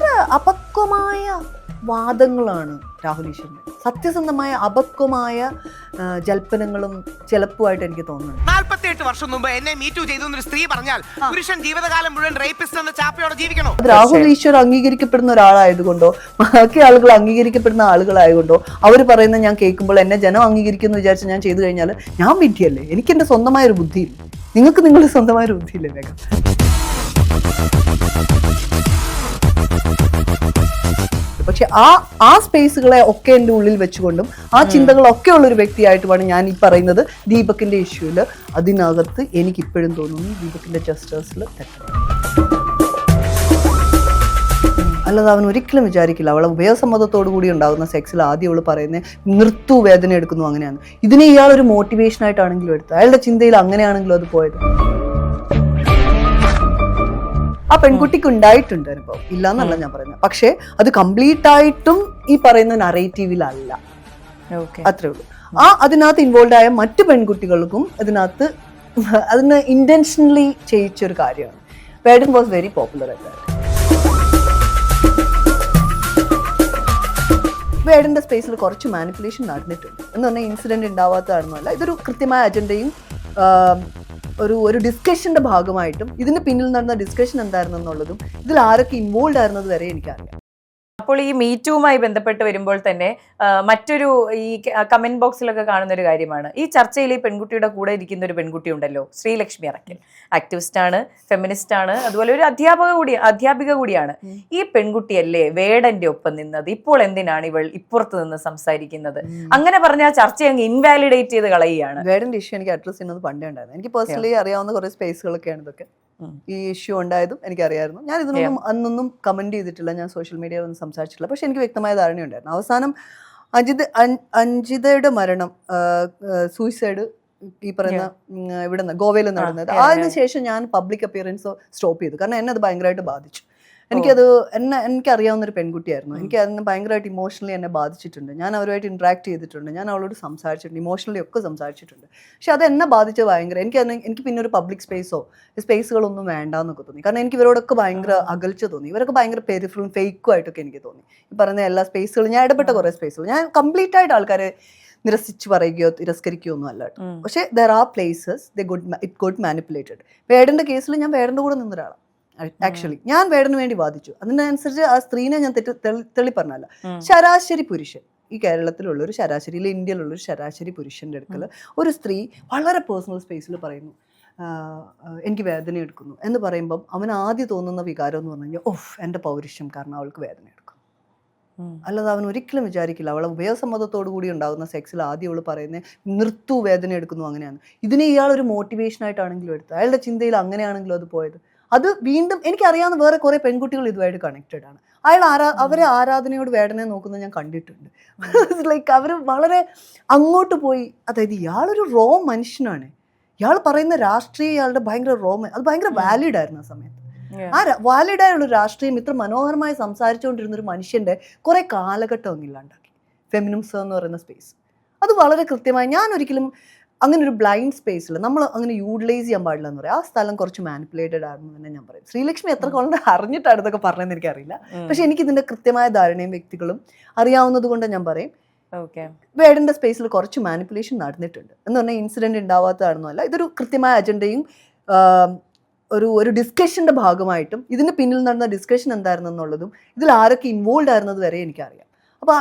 ഭയങ്കര അപക്വമായ വാദങ്ങളാണ് രാഹുൽ ഈശ്വറിന്റെ. സത്യസന്ധമായ അപക്വമായ ജൽപ്പനങ്ങളും ചിലപ്പുമായിട്ട് എനിക്ക് തോന്നുന്നു. 48 വർഷം മുമ്പ് എന്നെ മീറ്റു ചെയ്തു എന്നൊരു സ്ത്രീ പറഞ്ഞാൽ പുരുഷൻ ജീവിതകാലം മുഴുവൻ റേപ്പിസ്റ്റ് എന്ന ചാപ്പയോടെ ജീവിക്കണോ? രാഹുൽ ഈശ്വർ അംഗീകരിക്കപ്പെടുന്ന ഒരാളായതുകൊണ്ടോ ബാക്കി ആളുകൾ അംഗീകരിക്കപ്പെടുന്ന ആളുകളായതുകൊണ്ടോ അവർ പറയുന്നത് ഞാൻ കേൾക്കുമ്പോൾ എന്നെ ജനം അംഗീകരിക്കുന്നു വിചാരിച്ച് ഞാൻ ചെയ്തു കഴിഞ്ഞാൽ ഞാൻ വിഡ്ഢിയല്ലേ? എനിക്ക് എൻ്റെ സ്വന്തമായ ഒരു ബുദ്ധിയില്ല. നിങ്ങൾക്ക് നിങ്ങളുടെ സ്വന്തമായ ഒരു ബുദ്ധിയില്ലേ? വേഗം പക്ഷെ ആ സ്പേസുകളെ ഒക്കെ എൻ്റെ ഉള്ളിൽ വെച്ചുകൊണ്ടും ആ ചിന്തകളൊക്കെ ഉള്ളൊരു വ്യക്തിയായിട്ടുമാണ് ഞാൻ ഈ പറയുന്നത്. ദീപകിന്റെ ഇഷ്യൂല് അതിനകത്ത് എനിക്ക് ഇപ്പോഴും തോന്നുന്നു ദീപകിന്റെ ജസ്റ്റേഴ്സിൽ തെറ്റാണ്. അല്ലാതെ അവൻ ഒരിക്കലും വിചാരിക്കില്ല അവളെ ഉപയോഗസമ്മതത്തോടു കൂടി ഉണ്ടാകുന്ന സെക്സിൽ ആദ്യം അവള് പറയുന്നത് നിർത്തു വേദന എടുക്കുന്നു അങ്ങനെയാണ്. ഇതിനെ ഇയാളൊരു മോട്ടിവേഷൻ ആയിട്ടാണെങ്കിലും എടുത്തത്. അയാളുടെ ചിന്തയിൽ അങ്ങനെയാണെങ്കിലും അത് പോയത്. ആ പെൺകുട്ടിക്ക് ഉണ്ടായിട്ടുണ്ട് അനുഭവം, ഇല്ലാന്നല്ല ഞാൻ പറയുന്നത്. പക്ഷെ അത് കംപ്ലീറ്റ് ആയിട്ടും ഈ പറയുന്ന നറേറ്റീവിലല്ല. അത്രേ ഉള്ളൂ. അതിനകത്ത് ഇൻവോൾവ് ആയ മറ്റു പെൺകുട്ടികൾക്കും അതിന് ഇന്റൻഷനലി ചെയ്യിച്ചൊരു കാര്യമാണ്. Vedan was very popular at that. വേഡന്റെ സ്പേസിൽ കുറച്ച് മാനിപ്പുലേഷൻ നടന്നിട്ടുണ്ട് എന്ന് പറഞ്ഞാൽ ഇൻസിഡന്റ് ഉണ്ടാവാത്തതാണെന്നല്ല. ഇതൊരു കൃത്യമായ അജണ്ടയും ഒരു ഡിസ്കഷന്റെ ഭാഗമായിട്ടും ഇതിന് പിന്നിൽ നടന്ന ഡിസ്കഷൻ എന്തായിരുന്നു എന്നുള്ളതും ഇതിൽ ആരൊക്കെ ഇൻവോൾവ് ആയിരുന്നത് വരെ എനിക്കറിയാം. അപ്പോൾ ഈ മീറ്റുവുമായി ബന്ധപ്പെട്ട് വരുമ്പോൾ തന്നെ മറ്റൊരു ഈ കമന്റ് ബോക്സിലൊക്കെ കാണുന്ന ഒരു കാര്യമാണ്, ഈ ചർച്ചയിൽ ഈ പെൺകുട്ടിയുടെ കൂടെ ഇരിക്കുന്ന ഒരു പെൺകുട്ടി ഉണ്ടല്ലോ, ശ്രീലക്ഷ്മി അറക്കൽ. ആക്ടിവിസ്റ്റ് ആണ്, ഫെമിനിസ്റ്റ് ആണ്, അതുപോലെ ഒരു അധ്യാപിക കൂടിയാണ്. ഈ പെൺകുട്ടിയല്ലേ വേടന്റെ ഒപ്പം നിന്നത്? ഇപ്പോൾ എന്തിനാണ് ഇവൾ ഇപ്പുറത്ത് നിന്ന് സംസാരിക്കുന്നത്? അങ്ങനെ പറഞ്ഞ ആ ചർച്ച അങ്ങ് ഇൻവാലിഡേറ്റ് ചെയ്ത് കളയുകയാണ്. വേടന്റെ ഇഷ്യൂ എനിക്ക് അഡ്രസ് ചെയ്യുന്നത് പണ്ടേ ഉണ്ടായിരുന്നു. എനിക്ക് പേഴ്സണലി അറിയാവുന്ന കുറെ സ്പേസുകളൊക്കെയാണ് ഇതൊക്കെ. ഈ ഇഷ്യൂ ഉണ്ടായതും എനിക്കറിയായിരുന്നു. ഞാൻ ഇതിനൊന്നും അന്നൊന്നും കമന്റ് ചെയ്തിട്ടില്ല, ഞാൻ സോഷ്യൽ മീഡിയയിൽ ഒന്നും സംസാരിച്ചിട്ടില്ല. പക്ഷെ എനിക്ക് വ്യക്തമായ ധാരണയുണ്ടായിരുന്നു. അവസാനം അഞ്ജിതയുടെ മരണം, സൂയിസൈഡ് ഈ പറയുന്ന ഇവിടെ ഗോവയിൽ നടന്നത്, അതിനുശേഷം ഞാൻ പബ്ലിക് അപ്പിയറൻസ് സ്റ്റോപ്പ് ചെയ്തു. കാരണം എന്നെ അത് ഭയങ്കരമായിട്ട് ബാധിച്ചു. എനിക്കറിയാവുന്ന ഒരു പെൺകുട്ടിയായിരുന്നു. എനിക്ക് അതിന് ഭയങ്കരമായിട്ട് ഇമോഷണലി എന്നെ ബാധിച്ചിട്ടുണ്ട്. ഞാൻ അവരുമായിട്ട് ഇന്ററാക്ട് ചെയ്തിട്ടുണ്ട്, ഞാൻ അവളോട് സംസാരിച്ചിട്ടുണ്ട്, ഇമോഷണലി ഒക്കെ സംസാരിച്ചിട്ടുണ്ട്. പക്ഷെ അത് എന്നെ ബാധിച്ചത് ഭയങ്കര. എനിക്ക് പിന്നെ ഒരു പബ്ലിക് സ്പേസുകളൊന്നും വേണ്ടാന്നൊക്കെ തോന്നി. കാരണം എനിക്ക് ഇവരോടൊക്കെ ഭയങ്കര അകൽച്ച തോന്നി. ഇവരൊക്കെ ഭയങ്കര പെരിഫറലും ഫേക്കും ആയിട്ടൊക്കെ എനിക്ക് തോന്നി. ഈ പറയുന്ന എല്ലാ സ്പേസുകളും ഞാൻ ഇടപെട്ട കുറേ സ്പേസുകൾ ഞാൻ കംപ്ലീറ്റ് ആയിട്ട് ആൾക്കാരെ നിരസിച്ച് പറയുകയോ തിരസ്കരിക്കുകയോ ഒന്നും അല്ല. പക്ഷേ there are places it got manipulated. വേടന്റെ കേസിൽ ഞാൻ വേടന്റെ കൂടെ നിന്നൊരാളാണ്. ആക്ച്വലി ഞാൻ വേടന് വേണ്ടി വാദിച്ചു. അതിനനുസരിച്ച് ആ സ്ത്രീനെ ഞാൻ തെളി പറഞ്ഞല്ല. ശരാശരി പുരുഷൻ, ഈ കേരളത്തിലുള്ള ഒരു ശരാശരി, ഇന്ത്യയിലുള്ള ഒരു ശരാശരി പുരുഷന്റെ അടുക്കൽ ഒരു സ്ത്രീ വളരെ പേഴ്സണൽ സ്പേസിൽ പറയുന്നു എനിക്ക് വേദന എടുക്കുന്നു എന്ന് പറയുമ്പം അവൻ ആദ്യം തോന്നുന്ന വികാരം എന്ന് പറഞ്ഞു കഴിഞ്ഞാൽ ഓഫ് എൻ്റെ പൗരുഷം കാരണം അവൾക്ക് വേദന എടുക്കുന്നു. അല്ലാതെ അവൻ ഒരിക്കലും വിചാരിക്കില്ല അവളെ ഉപയോഗസമ്മതത്തോടു കൂടി ഉണ്ടാകുന്ന സെക്സിൽ ആദ്യം അവള് പറയുന്നത് നിർത്തു വേദന എടുക്കുന്നു അങ്ങനെയാണ്. ഇതിനെ ഇയാളൊരു മോട്ടിവേഷൻ ആയിട്ടാണെങ്കിലും എടുത്തത്. അയാളുടെ ചിന്തയിൽ അങ്ങനെയാണെങ്കിലും അത് പോയത്. അത് വീണ്ടും എനിക്കറിയാവുന്ന വേറെ കുറെ പെൺകുട്ടികൾ ഇതുമായിട്ട് കണക്റ്റഡ് ആണ്. അവരെ ആരാധനയോട് വേടനെ നോക്കുന്നത് ഞാൻ കണ്ടിട്ടുണ്ട്. ലൈക്ക് അവർ വളരെ അങ്ങോട്ട് പോയി. അതായത് ഇയാളൊരു റോ മനുഷ്യനാണ്. ഇയാൾ പറയുന്ന രാഷ്ട്രീയം ഇയാളുടെ ഭയങ്കര അത് ഭയങ്കര വാലിഡ് ആയിരുന്നു ആ സമയത്ത്. ആ വാലിഡായുള്ള രാഷ്ട്രീയം ഇത്ര മനോഹരമായി സംസാരിച്ചുകൊണ്ടിരുന്ന ഒരു മനുഷ്യന്റെ കുറെ കാലഘട്ടം അങ്ങ് ഇല്ലാണ്ടാക്കി ഫെമിനിസം എന്ന് പറയുന്ന സ്പേസ്. അത് വളരെ കൃത്യമായി ഞാൻ ഒരിക്കലും അങ്ങനെ ഒരു ബ്ലൈൻഡ് സ്പേസിൽ നമ്മൾ അങ്ങനെ യൂട്ടിലൈസ് ചെയ്യാൻ പാടില്ല എന്ന് പറയും. ആ സ്ഥലം കുറച്ച് മാനിപ്പുലേറ്റഡ് ആണെന്ന് തന്നെ ഞാൻ പറയും. ശ്രീലക്ഷ്മി എത്ര കൊല്ലം അറിഞ്ഞിട്ടാണ് ഇതൊക്കെ പറഞ്ഞതെന്ന് എനിക്കറിയില്ല. പക്ഷെ എനിക്ക് ഇതിന്റെ കൃത്യമായ ധാരണയും വ്യക്തികളും അറിയാവുന്നത് കൊണ്ട് ഞാൻ പറയും വേടന്റെ സ്പേസിൽ കുറച്ച് മാനിപ്പുലേഷൻ നടന്നിട്ടുണ്ട് എന്ന് പറഞ്ഞാൽ ഇൻസിഡന്റ് ഉണ്ടാവാത്തതാണെന്നല്ല. ഇതൊരു കൃത്യമായ അജണ്ടയും ഒരു ഡിസ്കഷന്റെ ഭാഗമായിട്ടും ഇതിന് പിന്നിൽ നടന്ന ഡിസ്കഷൻ എന്തായിരുന്നു എന്നുള്ളതും ഇതിൽ ആരൊക്കെ ഇൻവോൾവ് ആയിരുന്നത് വരെ എനിക്കറിയാം. അപ്പൊ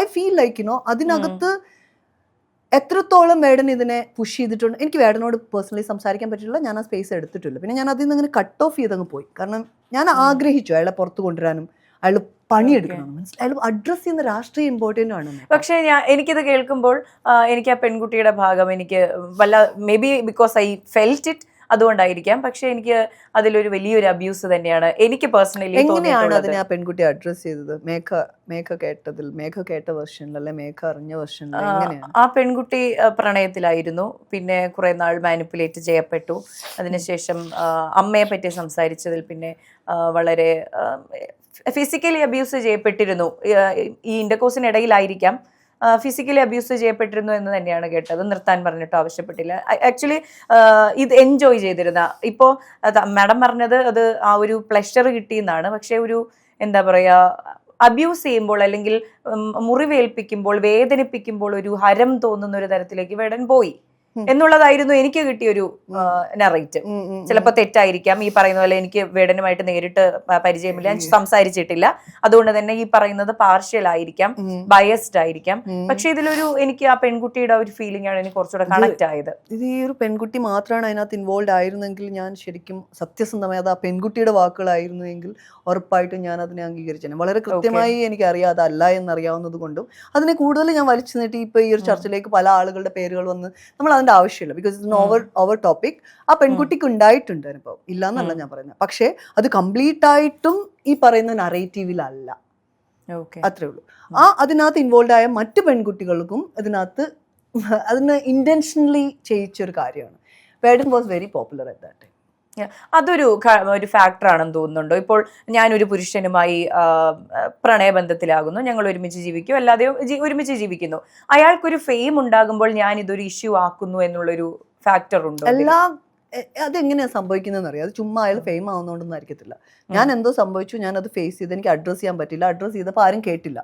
ഐ ഫീൽ ലൈക്ക് അതിനകത്ത് എത്രത്തോളം വേടൻ ഇതിനെ പുഷ് ചെയ്തിട്ടുണ്ട്. എനിക്ക് വേടനോട് പേഴ്സണലി സംസാരിക്കാൻ പറ്റില്ല, ഞാൻ ആ സ്പേസ് എടുത്തിട്ടില്ല. പിന്നെ ഞാൻ അതിൽ നിന്ന് അങ്ങനെ കട്ട് ഓഫ് ചെയ്തങ്ങ് പോയി. കാരണം ഞാൻ ആഗ്രഹിച്ചു അയാളെ പുറത്ത് കൊണ്ടുവരാനും അയാൾ പണിയെടുക്കണം. അയാൾ അഡ്രസ് ചെയ്യുന്ന രാഷ്ട്രീയം ഇമ്പോർട്ടൻ്റ് ആണ്. പക്ഷേ എനിക്കിത് കേൾക്കുമ്പോൾ എനിക്ക് ആ പെൺകുട്ടിയുടെ ഭാഗം എനിക്ക് may be because I felt it, അതുകൊണ്ടായിരിക്കാം. പക്ഷെ എനിക്ക് അതിലൊരു വലിയൊരു അബ്യൂസ് തന്നെയാണ് എനിക്ക് പേഴ്സണലി. എങ്ങനെയാണ് അതിനെ ആ പെൺകുട്ടി അഡ്രസ് ചെയ്തത്? മേഘ കേട്ട വെർഷനിൽ അല്ലെ മേഘ അറിഞ്ഞ വെർഷനിൽ എങ്ങനെയാണ്? ആ പെൺകുട്ടി പ്രണയത്തിലായിരുന്നു, പിന്നെ കുറെ നാൾ മാനിപ്പുലേറ്റ് ചെയ്യപ്പെട്ടു. അതിനുശേഷം അമ്മയെ പറ്റി സംസാരിച്ചതിൽ പിന്നെ വളരെ ഫിസിക്കലി അബ്യൂസ് ചെയ്യപ്പെട്ടിരുന്നു. ഈ ഇന്റർകോഴ്സിനിടയിലായിരിക്കാം ഫിസിക്കലി അബ്യൂസ് ചെയ്യപ്പെട്ടിരുന്നു എന്ന് തന്നെയാണ് കേട്ടത്. നിർത്താൻ പറഞ്ഞിട്ടോ ആവശ്യപ്പെട്ടില്ല. ആക്ച്വലി ഇത് എൻജോയ് ചെയ്തിരുന്ന. ഇപ്പോൾ മാഡം പറഞ്ഞത് അത് ആ ഒരു പ്ലഷർ കിട്ടിയെന്നാണ്. പക്ഷെ ഒരു എന്താ പറയാ അബ്യൂസ് ചെയ്യുമ്പോൾ അല്ലെങ്കിൽ മുറിവേൽപ്പിക്കുമ്പോൾ വേദനിപ്പിക്കുമ്പോൾ ഒരു ഹരം തോന്നുന്ന ഒരു തരത്തിലേക്ക് വേടൻ പോയി എന്നുള്ളതായിരുന്നു എനിക്ക് കിട്ടിയൊരു നറേറ്റ്. ചിലപ്പോൾ തെറ്റായിരിക്കാം. ഈ പറയുന്ന പോലെ എനിക്ക് വേടനുമായിട്ട് നേരിട്ട് പരിചയമില്ല, ഞാൻ സംസാരിച്ചിട്ടില്ല, അതുകൊണ്ട് തന്നെ ഈ പറയുന്നത് പാർഷ്യൽ ആയിരിക്കാം, ബയസ്ഡ് ആയിരിക്കാം. പക്ഷെ ഇതിലൊരു എനിക്ക് ആ പെൺകുട്ടിയുടെ ഒരു ഫീലിംഗ് ആണ് എനിക്ക് കുറച്ചുകൂടെ കണക്ട് ആയത്. ഇത് ഈ ഒരു പെൺകുട്ടി മാത്രമാണ് അതിനകത്ത് ഇൻവോൾവ് ആയിരുന്നെങ്കിൽ ഞാൻ ശരിക്കും സത്യസന്ധമായി അത് ആ പെൺകുട്ടിയുടെ വാക്കുകളായിരുന്നുവെങ്കിൽ ഉറപ്പായിട്ടും ഞാൻ അതിനെ അംഗീകരിച്ചേനെ. വളരെ കൃത്യമായി എനിക്ക് അറിയാം അതല്ല എന്നറിയാവുന്നത് കൊണ്ടും അതിനെ കൂടുതൽ ഞാൻ വലിച്ചു നീട്ടി ഇപ്പൊ ഈ ഒരു ചർച്ചയിലേക്ക് പല ആളുകളുടെ പേരുകൾ വന്ന് നമ്മൾ അതിന്റെ ആവശ്യമില്ല. Because it's over topic. ആ പെൺകുട്ടിക്ക് ഉണ്ടായിട്ടുണ്ട് അനുഭവം, ഇല്ല എന്നല്ല ഞാൻ പറയുന്നത്. പക്ഷെ അത് കംപ്ലീറ്റ് ആയിട്ടും ഈ പറയുന്ന നറേറ്റീവിലല്ല, അത്രേ ഉള്ളൂ. അതിനകത്ത് ഇൻവോൾവ് ആയ മറ്റു പെൺകുട്ടികൾക്കും അതിന് ഇന്റൻഷനലി ചെയ്യിച്ചൊരു കാര്യമാണ്. Vedan was very popular at that time. അതൊരു ഫാക്ടർ ആണെന്ന് തോന്നുന്നുണ്ടോ? ഇപ്പോൾ ഞാനൊരു പുരുഷനുമായി പ്രണയബന്ധത്തിലാകുന്നു, ഞങ്ങൾ ഒരുമിച്ച് ജീവിക്കും, അല്ലാതെ ഒരുമിച്ച് ജീവിക്കുന്നു, അയാൾക്കൊരു ഫെയിം ഉണ്ടാകുമ്പോൾ ഞാൻ ഇതൊരു ഇഷ്യൂ ആക്കുന്നു എന്നുള്ളൊരു ഫാക്ടർ ഉണ്ടോ? അതെങ്ങനെയാ സംഭവിക്കുന്നതെന്ന് അറിയാം. അത് ചുമ്മാ അയാൾ ഫെയിം ആവുന്നതുകൊണ്ടൊന്നും ആയിരിക്കത്തില്ല. ഞാൻ എന്തോ സംഭവിച്ചു, ഞാൻ അത് ഫേസ് ചെയ്ത് എനിക്ക് അഡ്രസ് ചെയ്യാൻ പറ്റില്ല, അഡ്രസ് ചെയ്തപ്പോൾ ആരും കേട്ടില്ല,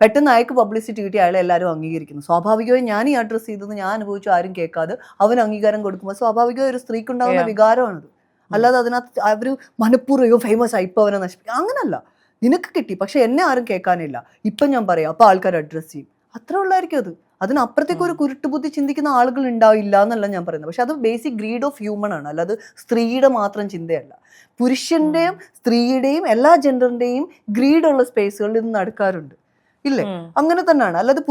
പെട്ടെന്ന് അയാൾക്ക് പബ്ലിസിറ്റി കിട്ടി, അയാളെ എല്ലാവരും അംഗീകരിക്കുന്നു. സ്വാഭാവികമായി ഞാൻ ഈ അഡ്രസ് ചെയ്തത് ഞാൻ അനുഭവിച്ചു ആരും കേൾക്കാതെ അവന് അംഗീകാരം കൊടുക്കുമ്പോൾ സ്വാഭാവികമായി ഒരു സ്ത്രീക്ക് ഉണ്ടാകുന്ന വികാരമാണത്. അല്ലാതെ അതിനകത്ത് അവർ മനഃപൂർവ്വം ഫേമസ് ആയി ഇപ്പൊ അവനെ നശിപ്പിക്കും, അങ്ങനല്ല. നിനക്ക് കിട്ടി, പക്ഷെ എന്നെ ആരും കേൾക്കാനില്ല, ഇപ്പം ഞാൻ പറയാം, അപ്പൊ ആൾക്കാർ അഡ്രസ് ചെയ്യും, അത്ര ഉള്ളായിരിക്കും അത്. അതിനപ്പുറത്തേക്ക് ഒരു കുരുട്ടുബുദ്ധി ചിന്തിക്കുന്ന ആളുകൾ ഉണ്ടാവില്ല എന്നല്ല ഞാൻ പറയുന്നത്. പക്ഷെ അത് ബേസിക് ഗ്രീഡ് ഓഫ് ഹ്യൂമൺ ആണ്, അല്ലാതെ സ്ത്രീയുടെ മാത്രം ചിന്തയല്ല. പുരുഷന്റെയും സ്ത്രീയുടെയും എല്ലാ ജെൻഡറിന്റെയും ഗ്രീഡുള്ള സ്പേസുകളിൽ ഇത് നടക്കാറുണ്ട്, ഇല്ലേ? അങ്ങനെ തന്നെയാണ്. അല്ലാതെ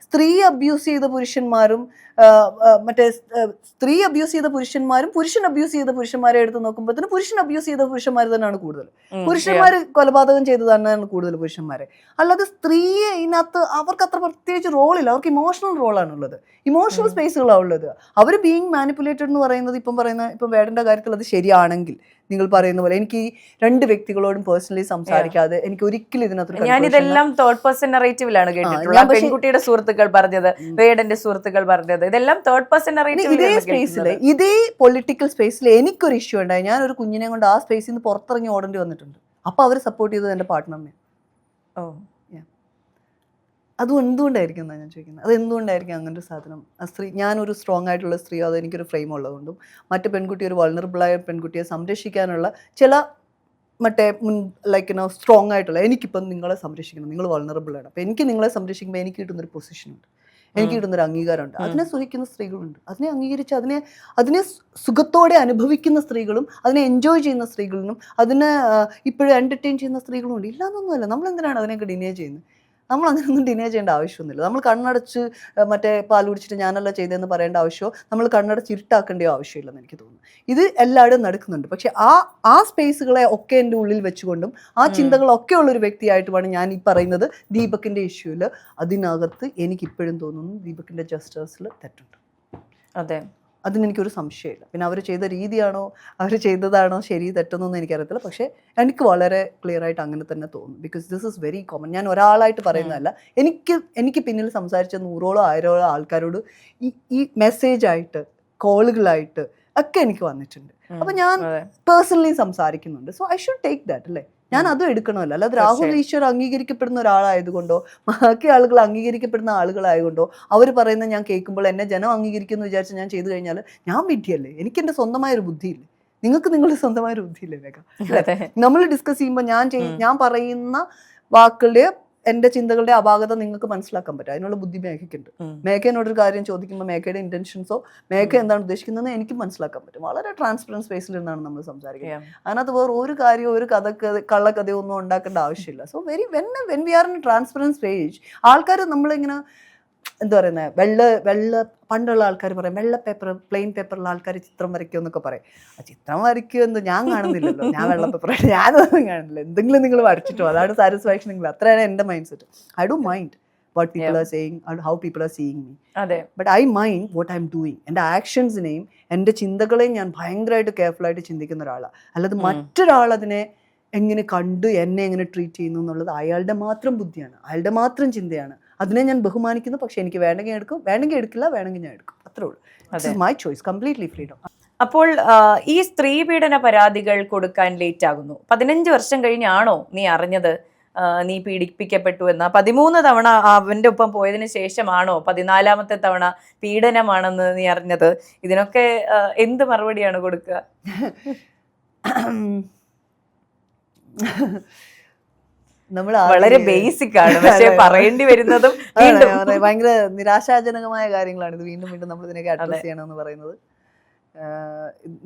സ്ത്രീ അബ്യൂസ് ചെയ്ത പുരുഷന്മാരും സ്ത്രീ അബ്യൂസ് ചെയ്ത പുരുഷന്മാരും പുരുഷൻ അബ്യൂസ് ചെയ്ത പുരുഷന്മാരെ എടുത്ത് നോക്കുമ്പോഴത്തേന് പുരുഷൻ അബ്യൂസ് ചെയ്ത പുരുഷന്മാർ തന്നെയാണ് കൂടുതൽ. പുരുഷന്മാർ കൊലപാതകം ചെയ്തത് തന്നെയാണ് കൂടുതൽ പുരുഷന്മാരെ. അല്ലാതെ സ്ത്രീയെ ഇതിനകത്ത് അവർക്ക് അത്ര പ്രത്യേകിച്ച് റോളില്ല. അവർക്ക് ഇമോഷണൽ റോളാണുള്ളത്, ഇമോഷണൽ സ്പേസുകളാണ് ഉള്ളത്. അവർ ബീങ് മാനിപ്പുലേറ്റഡ് എന്ന് പറയുന്നത് ഇപ്പം വേടന്റെ കാര്യത്തിൽ അത് ശരിയാണെങ്കിൽ നിങ്ങൾ പറയുന്ന പോലെ എനിക്ക് ഈ രണ്ട് വ്യക്തികളോടും പേഴ്സണലി സംസാരിക്കാതെ എനിക്ക് ഒരിക്കലും ഇതിനകത്ത് ഞാനിതെല്ലാം തേർഡ് പേഴ്സൺ നറേറ്റീവിലാണ് കേട്ടിട്ടുള്ളത്. പെൺകുട്ടിയുടെ സുഹൃത്തുക്കൾ പറഞ്ഞത്, വേടന്റെ സുഹൃത്തുക്കൾ പറഞ്ഞത്, ഇതെല്ലാം തേർഡ് പേഴ്സൺ നറേറ്റീവ്. ഇതേ സ്പേസിൽ, ഇതേ പൊളിറ്റിക്കൽ സ്പേസിൽ എനിക്കൊരു ഇഷ്യൂ ഉണ്ടായി. ഞാൻ ഒരു കുഞ്ഞിനെ കൊണ്ട് ആ സ്പേസിൽ നിന്ന് പുറത്തിറങ്ങി ഓടേണ്ടി വന്നിട്ടുണ്ട്. അപ്പൊ അവർ സപ്പോർട്ട് ചെയ്തത് എന്റെ പാർട്ട്ണറിനെ. അത് എന്തുകൊണ്ടായിരിക്കും എന്നാണ് ഞാൻ ചോദിക്കുന്നത്. അത് എന്തുകൊണ്ടായിരിക്കും അങ്ങനെ ഒരു സാധനം? സ്ത്രീ, ഞാനൊരു സ്ട്രോങ് ആയിട്ടുള്ള സ്ത്രീ, അത് എനിക്കൊരു ഫ്രെയിം ഉള്ളതുകൊണ്ടും മറ്റു പെൺകുട്ടി ഒരു വൾണറബിളായ പെൺകുട്ടിയെ സംരക്ഷിക്കാനുള്ള ചില സ്ട്രോങ് ആയിട്ടുള്ള, എനിക്കിപ്പം നിങ്ങളെ സംരക്ഷിക്കണം, നിങ്ങൾ വൾണറബിളാണ്, അപ്പം എനിക്ക് നിങ്ങളെ സംരക്ഷിക്കുമ്പോൾ എനിക്ക് കിട്ടുന്നൊരു പൊസിഷനുണ്ട്, എനിക്ക് കിട്ടുന്നൊരു അംഗീകാരമുണ്ട്. അതിനെ സുഖിക്കുന്ന സ്ത്രീകളുണ്ട്, അതിനെ അംഗീകരിച്ച് അതിനെ സുഖത്തോടെ അനുഭവിക്കുന്ന സ്ത്രീകളും അതിനെ എൻജോയ് ചെയ്യുന്ന സ്ത്രീകളും അതിനെ ഇപ്പോഴും എൻ്റർടൈൻ ചെയ്യുന്ന സ്ത്രീകളും ഉണ്ട്. ഇല്ലാന്നൊന്നുമല്ല. നമ്മൾ എന്തിനാണ് അതിനെയൊക്കെ ഡിനേ ചെയ്യുന്നത്? നമ്മൾ അങ്ങനെയൊന്നും ഡിനേ ചെയ്യേണ്ട ആവശ്യമൊന്നുമില്ല. നമ്മൾ കണ്ണടച്ച് പാൽ കുടിച്ചിട്ട് ഞാനല്ല ചെയ്തതെന്ന് പറയേണ്ട ആവശ്യമോ നമ്മൾ കണ്ണടച്ച് ഇരുട്ടാക്കേണ്ട ആവശ്യമില്ലെന്ന് എനിക്ക് തോന്നുന്നു. ഇത് എല്ലാവരും നടക്കുന്നുണ്ട്. പക്ഷെ ആ സ്പേസുകളെ ഒക്കെ എൻ്റെ ഉള്ളിൽ വെച്ചുകൊണ്ടും ആ ചിന്തകളൊക്കെ ഉള്ളൊരു വ്യക്തിയായിട്ടുമാണ് ഞാൻ ഈ പറയുന്നത്. ദീപകിൻ്റെ ഇഷ്യൂവിൽ അതിനകത്ത് എനിക്കിപ്പോഴും തോന്നുന്നു ദീപകിൻ്റെ ജസ്റ്റേഴ്സിൽ തെറ്റുണ്ട്. അതെ, അതിനെനിക്കൊരു സംശയമില്ല. പിന്നെ അവർ ചെയ്ത രീതിയാണോ, അവർ ചെയ്തതാണോ ശരി തെറ്റെന്നൊന്നും എനിക്കറിയത്തില്ല. പക്ഷേ എനിക്ക് വളരെ ക്ലിയർ ആയിട്ട് അങ്ങനെ തന്നെ തോന്നുന്നു. Because this is very common. ഞാൻ ഒരാളായിട്ട് പറയുന്നതല്ല, എനിക്ക് പിന്നിൽ സംസാരിച്ച 100ഓളം 1000ഓളം ആൾക്കാരോട് ഈ മെസ്സേജായിട്ട് കോളുകളായിട്ട് ഒക്കെ എനിക്ക് വന്നിട്ടുണ്ട്. അപ്പൊ ഞാൻ പേഴ്സണലി സംസാരിക്കുന്നുണ്ട്. So I should take that, അല്ലേ? ഞാൻ അതും എടുക്കണമല്ലോ. അല്ലാതെ രാഹുൽ ഈശ്വർ അംഗീകരിക്കപ്പെടുന്ന ഒരാളായതുകൊണ്ടോ ബാക്കി ആളുകൾ അംഗീകരിക്കപ്പെടുന്ന ആളുകളായതുകൊണ്ടോ അവർ പറയുന്നത് ഞാൻ കേൾക്കുമ്പോൾ എന്നെ ജനം അംഗീകരിക്കുമെന്ന് വിചാരിച്ച് ഞാൻ ചെയ്തു കഴിഞ്ഞാൽ ഞാൻ വിഡ്ഢിയല്ലേ? എനിക്ക് എൻ്റെ സ്വന്തമായൊരു ബുദ്ധിയില്ലേ? നിങ്ങൾക്ക് നിങ്ങളുടെ സ്വന്തമായൊരു ബുദ്ധിയില്ലേ? വേഗം നമ്മൾ ഡിസ്കസ് ചെയ്യുമ്പോൾ ഞാൻ പറയുന്ന വാക്കുകളുടെ എൻ്റെ ചിന്തകളുടെ അപാകത നിങ്ങൾക്ക് മനസ്സിലാക്കാൻ പറ്റും. അതിനുള്ള ബുദ്ധി മേഘയ്ക്കുണ്ട്. മേഘ എന്നോടൊരു കാര്യം ചോദിക്കുമ്പോൾ മേഘയുടെ ഇന്റൻഷൻസോ മേഘ എന്താണ് ഉദ്ദേശിക്കുന്നതെന്ന് എനിക്ക് മനസ്സിലാക്കാൻ പറ്റും. വളരെ ട്രാൻസ്പെറൻറ്റ് സ്പേസിൽ നിന്നാണ് നമ്മൾ സംസാരിക്കുന്നത്. അതിനകത്ത് വേറെ ഒരു കാര്യമോ ഒരു കള്ളക്കഥയോ ഒന്നും ഉണ്ടാക്കേണ്ട ആവശ്യമില്ല. So when we are in transparent space, ആൾക്കാർ നമ്മളിങ്ങനെ എന്താ പറയുന്നത്, പണ്ടുള്ള ആൾക്കാർ പറയും പ്ലെയിൻ പേപ്പറിൽ ആൾക്കാർ ചിത്രം വരയ്ക്കുമോ എന്നൊക്കെ പറയും. ആ ചിത്രം വരയ്ക്കുമെന്ന് ഞാൻ കാണുന്നില്ലല്ലോ, ഞാൻ വെള്ള പേപ്പർ ഞാനൊന്നും കാണുന്നില്ല. എന്തെങ്കിലും നിങ്ങൾ വരച്ചിട്ടോ, അതാണ് സാറ്റിസ്ഫാക്ഷൻ. നിങ്ങൾ അത്രയാണ് എൻ്റെ mind set. I don't mind what people are saying and how people are seeing me. But I mind what I'm doing. എൻ്റെ ആക്ഷൻസിനെയും എൻ്റെ ചിന്തകളെയും ഞാൻ ഭയങ്കരമായിട്ട് കെയർഫുൾ ആയിട്ട് ചിന്തിക്കുന്ന ഒരാളാണ്. അല്ലാതെ മറ്റൊരാൾ അതിനെ എങ്ങനെ കണ്ട് എന്നെ എങ്ങനെ ട്രീറ്റ് ചെയ്യുന്നു എന്നുള്ളത് അയാളുടെ മാത്രം ബുദ്ധിയാണ്, അയാളുടെ മാത്രം ചിന്തയാണ്. അതിനെ ഞാൻ ബഹുമാനിക്കുന്നു. പക്ഷെ എനിക്ക് വേണമെങ്കിൽ എടുക്കും, വേണമെങ്കിൽ എടുക്കില്ല, വേണമെങ്കിൽ ഞാൻ എടുക്കും, അത്രേ ഉള്ളൂ. It's my choice, completely freedom. അപ്പോൾ ഈ സ്ത്രീ പീഡന പരാതികൾ കൊടുക്കാൻ ലേറ്റ് ആകുന്നു. 15 വർഷം കഴിഞ്ഞാണോ നീ അറിഞ്ഞത് നീ പീഡിപ്പിക്കപ്പെട്ടു എന്ന? 13 തവണ അവന്റെ ഒപ്പം പോയതിനു ശേഷമാണോ 14ാമത്തെ തവണ പീഡനമാണെന്ന് നീ അറിഞ്ഞത്? ഇതിനൊക്കെ എന്ത് മറുപടിയാണ് കൊടുക്കുക? നമ്മൾ വളരെ ബേസിക് ആണ്, പക്ഷെ പറയേണ്ടി വരുന്നതും ഭയങ്കര നിരാശാജനകമായ കാര്യങ്ങളാണ് ഇത്. വീണ്ടും വീണ്ടും നമ്മൾ ഇതിനൊക്കെ അഡ്രസ് ചെയ്യണമെന്ന് പറയുന്നത്.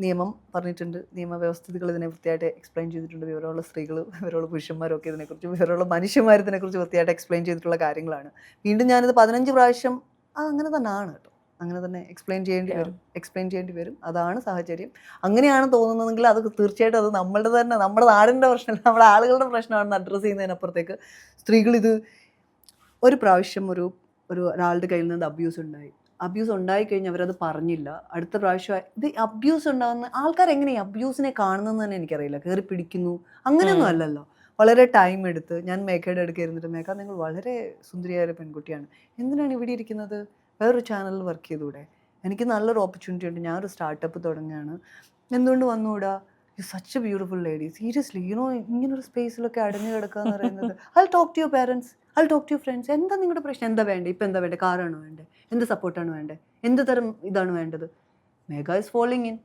നിയമം പറഞ്ഞിട്ടുണ്ട്, നിയമവ്യവസ്ഥിതികൾ ഇതിനെ വൃത്തിയായിട്ട് എക്സ്പ്ലെയിൻ ചെയ്തിട്ടുണ്ട്. വിവരമുള്ള സ്ത്രീകൾ, വിവരമുള്ള പുരുഷന്മാരൊക്കെ ഇതിനെക്കുറിച്ച്, വിവരമുള്ള മനുഷ്യന്മാർ ഇതിനെക്കുറിച്ച് വൃത്തിയായിട്ട് എക്സ്പ്ലെയിൻ ചെയ്തിട്ടുള്ള കാര്യങ്ങളാണ്. വീണ്ടും ഞാനിത് 15 പ്രാവശ്യം അങ്ങനെ തന്നെ ആണ് കേട്ടോ, അങ്ങനെ തന്നെ എക്സ്പ്ലെയിൻ ചെയ്യേണ്ടി വരും. അതാണ് സാഹചര്യം. അങ്ങനെയാണ് തോന്നുന്നതെങ്കിൽ അത് തീർച്ചയായിട്ടും അത് നമ്മളുടെ തന്നെ, നമ്മുടെ നാടിൻ്റെ പ്രശ്നമല്ല, നമ്മുടെ ആളുകളുടെ പ്രശ്നമാണെന്ന് അഡ്രസ്സ് ചെയ്യുന്നതിനപ്പുറത്തേക്ക് സ്ത്രീകൾ ഇത് ഒരു പ്രാവശ്യം ഒരാളുടെ കയ്യിൽ നിന്ന് അബ്യൂസ് ഉണ്ടായിക്കഴിഞ്ഞാൽ അവരത് പറഞ്ഞില്ല, അടുത്ത പ്രാവശ്യം ഇത് അബ്യൂസ് ഉണ്ടാകുന്ന ആൾക്കാർ എങ്ങനെ ഈ അബ്യൂസിനെ കാണുന്നതെന്ന് തന്നെ എനിക്കറിയില്ല. കയറി പിടിക്കുന്നു അങ്ങനെയൊന്നും അല്ലല്ലോ. വളരെ ടൈം എടുത്ത് ഞാൻ മേഘയുടെ അടുക്ക് ഇരുന്നിട്ട്, മേഘ നിങ്ങൾ വളരെ സുന്ദരിയായ ഒരു പെൺകുട്ടിയാണ്, എന്തിനാണ് ഇവിടെ ഇരിക്കുന്നത്, വേറൊരു ചാനലിൽ വർക്ക് ചെയ്തുകൂടെ, എനിക്ക് നല്ലൊരു ഓപ്പർച്യൂണിറ്റി ഉണ്ട്, ഞാനൊരു സ്റ്റാർട്ടപ്പ് തുടങ്ങുകയാണ്, എന്തുകൊണ്ട് വന്നുകൂടാ, you such a beautiful lady, seriously ഇങ്ങനൊരു സ്പേസിലൊക്കെ അടഞ്ഞു കിടക്കുക എന്ന് പറയുന്നത്. I talk to your parents, I talk to your friends, എന്താ നിങ്ങളുടെ പ്രശ്നം, എന്താ വേണ്ടേ, ഇപ്പം എന്താ വേണ്ടേ, കാറാണോ വേണ്ടേ, എന്ത് സപ്പോർട്ടാണ് വേണ്ടേ, എന്ത് തരം ഇതാണ് വേണ്ടത്. മേഘ ഇസ് ഫോളോയിങ് ഇൻ.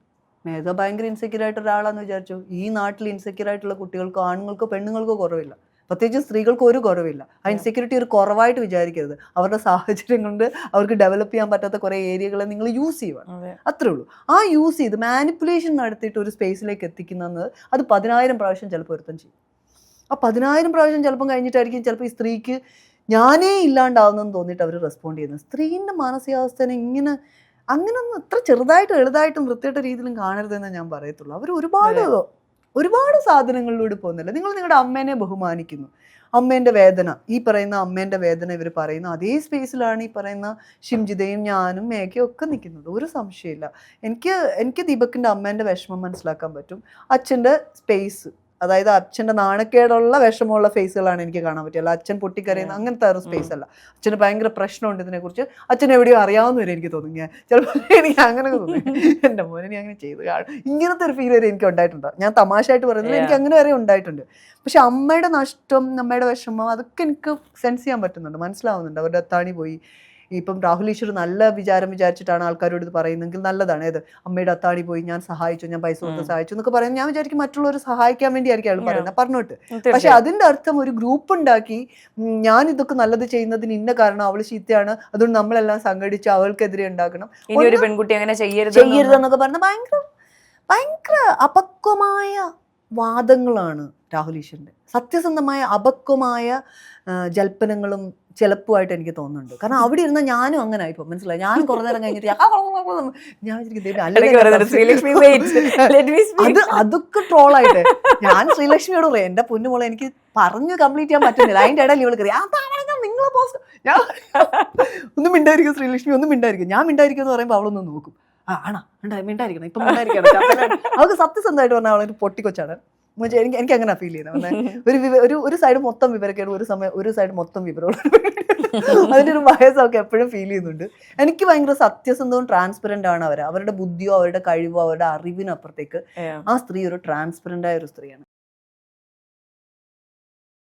മേഘ ഭയങ്കര ഇൻസെക്യൂർ ആയിട്ട് ഒരാളാന്ന് വിചാരിച്ചു. ഈ നാട്ടിൽ ഇൻസെക്യൂർ ആയിട്ടുള്ള കുട്ടികൾക്കോ ആണുങ്ങൾക്കോ പെണ്ണുങ്ങൾക്കോ കുറവില്ല, പ്രത്യേകിച്ച് സ്ത്രീകൾക്ക് ഒരു കുറവില്ല. ആ ഇൻസെക്യൂരിറ്റി ഒരു കുറവായിട്ട് വിചാരിക്കരുത്. അവരുടെ സാഹചര്യം കൊണ്ട് അവർക്ക് ഡെവലപ്പ് ചെയ്യാൻ പറ്റാത്ത കുറേ ഏരിയകളെ നിങ്ങൾ യൂസ് ചെയ്യുക, അത്രേ ഉള്ളൂ. ആ യൂസ് ചെയ്ത് മാനിപ്പുലേഷൻ നടത്തിയിട്ട് ഒരു സ്പേസിലേക്ക് എത്തിക്കുന്നത് അത് 10,000 പ്രാവശ്യം ചിലപ്പോൾ ഒരുത്തം ചെയ്യും. ആ 10,000 പ്രാവശ്യം ചിലപ്പം കഴിഞ്ഞിട്ടായിരിക്കും ചിലപ്പോൾ ഈ സ്ത്രീക്ക് ഞാനേ ഇല്ലാണ്ടാവുന്നെന്ന് തോന്നിയിട്ട് അവർ റെസ്പോണ്ട് ചെയ്യുന്നത്. സ്ത്രീൻ്റെ മാനസികാവസ്ഥനെ ഇങ്ങനെ അങ്ങനൊന്നും ഇത്ര ചെറുതായിട്ടും എളുതായിട്ടും വൃത്തിയായിട്ട രീതിയിലും കാണരുതെന്ന് ഞാൻ പറയത്തുള്ളൂ. അവർ ഒരുപാട് സാധനങ്ങളിലൂടെ പോകുന്നില്ല. നിങ്ങൾ നിങ്ങളുടെ അമ്മേനെ ബഹുമാനിക്കുന്നു, അമ്മേൻ്റെ വേദന, ഈ പറയുന്ന അമ്മേൻ്റെ വേദന ഇവർ പറയുന്ന അതേ സ്പേസിലാണ് ഈ പറയുന്ന ഷിംജിതയും ഞാനും മേഘയും ഒക്കെ നിൽക്കുന്നത്, ഒരു സംശയമില്ല. എനിക്ക് ദീപക്കിൻ്റെ അമ്മേൻ്റെ വിഷമം മനസ്സിലാക്കാൻ പറ്റും. അച്ഛൻ്റെ സ്പേസ്, അതായത് അച്ഛൻ്റെ നാണക്കേടുള്ള വിഷമമുള്ള ഫേസുകളാണ് എനിക്ക് കാണാൻ പറ്റില്ല. അച്ഛൻ പൊട്ടിക്കരയുന്ന അങ്ങനത്തെ ഒരു സ്പേസ് അല്ല. അച്ഛന് ഭയങ്കര പ്രശ്നമുണ്ട് ഇതിനെക്കുറിച്ച്, അച്ഛൻ എവിടെയോ അറിയാവുന്ന വരെ എനിക്ക് തോന്നി. ഞാൻ ചിലപ്പോൾ എനിക്ക് അങ്ങനെ തോന്നി, എൻ്റെ മോനെ നീ അങ്ങനെ ചെയ്ത് കാണും, ഇങ്ങനത്തെ ഒരു ഫീൽ വരെ എനിക്ക് ഉണ്ടായിട്ടുണ്ട്. ഞാൻ തമാശയായിട്ട് പറയുന്നത്, എനിക്ക് അങ്ങനെ വരെ ഉണ്ടായിട്ടുണ്ട്. പക്ഷെ അമ്മയുടെ നഷ്ടം, അമ്മയുടെ വിഷമം, അതൊക്കെ എനിക്ക് സെൻസ് ചെയ്യാൻ പറ്റുന്നുണ്ട്, മനസ്സിലാവുന്നുണ്ട്. അവരുടെ അത്താണി പോയി. ഇപ്പം രാഹുൽ ഈശ്വർ നല്ല വിചാരിച്ചിട്ടാണ് ആൾക്കാരോട് ഇത് പറയുന്നെങ്കിൽ നല്ലതാണ്. ഏത് അമ്മയുടെ അത്താണി പോയി, ഞാൻ സഹായിച്ചു, ഞാൻ പൈസ കൊടുത്ത് സഹായിച്ചു എന്നൊക്കെ പറയുന്നത് ഞാൻ വിചാരിക്കും മറ്റുള്ളവർ സഹായിക്കാൻ വേണ്ടിയായിരിക്കും അയാൾ പറയുന്നത്, പറഞ്ഞോട്ട്. പക്ഷെ അതിന്റെ അർത്ഥം ഒരു ഗ്രൂപ്പ് ഉണ്ടാക്കി ഞാൻ ഇതൊക്കെ നല്ലത് ചെയ്യുന്നതിന് ഇന്ന കാരണം അവൾ ചീത്തയാണ്, അതുകൊണ്ട് നമ്മളെല്ലാം സംഘടിച്ച് അവൾക്കെതിരെ ഉണ്ടാക്കണം, ഒരു പെൺകുട്ടി അങ്ങനെ ചെയ്യരുതെന്നൊക്കെ പറഞ്ഞ ഭയങ്കര അപക്വമായ വാദങ്ങളാണ് രാഹുൽ ഈശ്വറിന്റെ. സത്യസന്ധമായ അപക്വമായ ജൽപ്പനങ്ങളും ചിലപ്പുമായിട്ട് എനിക്ക് തോന്നുന്നുണ്ട്. കാരണം അവിടെ ഇരുന്ന ഞാനും അങ്ങനെ ആയിപ്പോ, മനസ്സിലായി. ഞാനും കുറെ നേരം കഴിഞ്ഞിട്ട് അതൊക്കെ ട്രോളായിട്ട് ഞാൻ ശ്രീലക്ഷ്മിയോട് പറയാം, എന്റെ പൊന്നുമോളെ എനിക്ക് പറഞ്ഞു കംപ്ലീറ്റ് ചെയ്യാൻ പറ്റുന്നില്ല, അതിന്റെ ഇടയിൽ ഇവൾ കയറി നിങ്ങളെ പോസ്റ്റ്, ഞാൻ ഒന്നും മിണ്ടായിരിക്കും ശ്രീലക്ഷ്മി, ഒന്നും മിണ്ടായിരിക്കും. ഞാൻ മിണ്ടായിരിക്കും എന്ന് പറയുമ്പോൾ അവളൊന്നും നോക്കും, ആണോ മിണ്ടായിരിക്കണം, ഇപ്പൊ മിണ്ടായിരിക്കണം. അവൾക്ക് സത്യസന്ധമായിട്ട് പറഞ്ഞാൽ അവളൊരു പൊട്ടിക്കൊച്ചാണ്. എനിക്ക് അങ്ങനെ ഫീൽ ചെയ്യുന്നത്. ഒരു സൈഡ് മൊത്തം വിവരക്കേട്, ഒരു സൈഡ് മൊത്തം വിവരമുള്ള, അതിൻ്റെ ഒരു വയസ്സൊക്കെ എപ്പോഴും ഫീൽ ചെയ്യുന്നുണ്ട്. എനിക്ക് ഭയങ്കര സത്യസന്ധവും ട്രാൻസ്പെറന്റ് ആണ് അവരുടെ ബുദ്ധിയോ അവരുടെ കഴിവോ അവരുടെ അറിവിനപ്പുറത്തേക്ക് ആ സ്ത്രീ ഒരു ട്രാൻസ്പെറന്റ് ആയ ഒരു സ്ത്രീയാണ്.